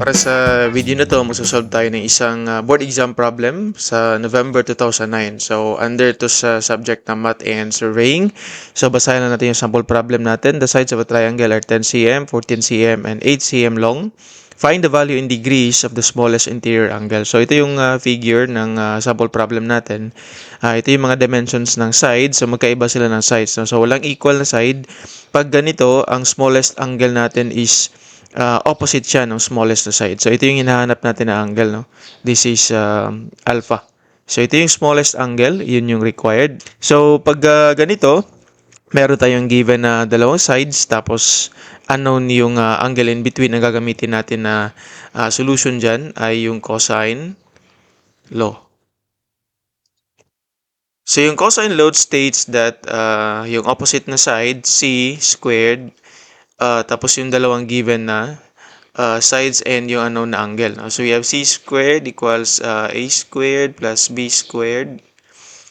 Para sa video na to, magsosolve tayo ng isang board exam problem sa November 2009. So, under to sa subject na Math and Surveying. So, basahin na natin yung sample problem natin. The sides of a triangle are 10 cm, 14 cm, and 8 cm long. Find the value in degrees of the smallest interior angle. So, ito yung figure ng sample problem natin. Ito yung mga dimensions ng sides. So, magkaiba sila ng sides. No? So, walang equal na side. Pag ganito, ang smallest angle natin is opposite siya ng smallest na side. So, ito yung hinahanap natin na angle. No? This is alpha. So, ito yung smallest angle. Yun yung required. So, pag ganito, meron tayong given na dalawang sides. Tapos, unknown yung angle in between na gagamitin natin na solution dyan ay yung cosine law. So, yung cosine law states that yung opposite na side, c squared, tapos yung dalawang given na sides and yung unknown na angle. No? So, we have c squared equals a squared plus b squared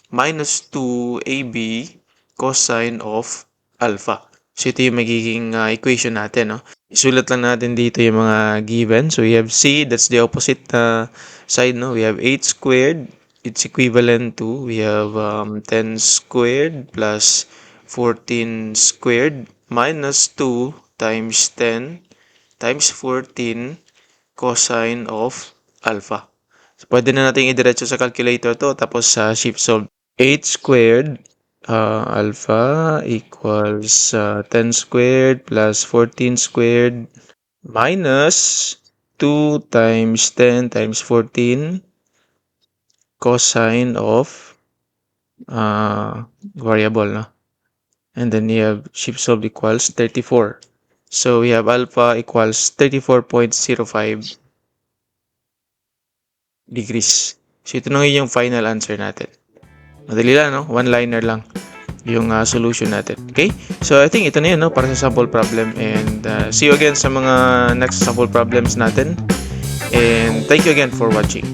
minus 2ab cosine of alpha. So, ito yung magiging equation natin. No? Isulat lang natin dito yung mga given. So, we have c, that's the opposite side. No? We have 8 squared. It's equivalent to, we have 10 squared plus 14 squared minus 2 times 10 times 14 cosine of alpha. So, pwede na natin idiretso sa calculator to tapos sa shift solve. 8 squared alpha equals 10 squared plus 14 squared minus 2 times 10 times 14 cosine of variable, no? And then you have shift solve equals 34. So we have alpha equals 34.05 degrees. So ito na yung final answer natin. Madali lang, no? One-liner lang yung solution natin. Okay? So I think ito na yun, no? Para sa sample problem. And see you again sa mga next sample problems natin. And thank you again for watching.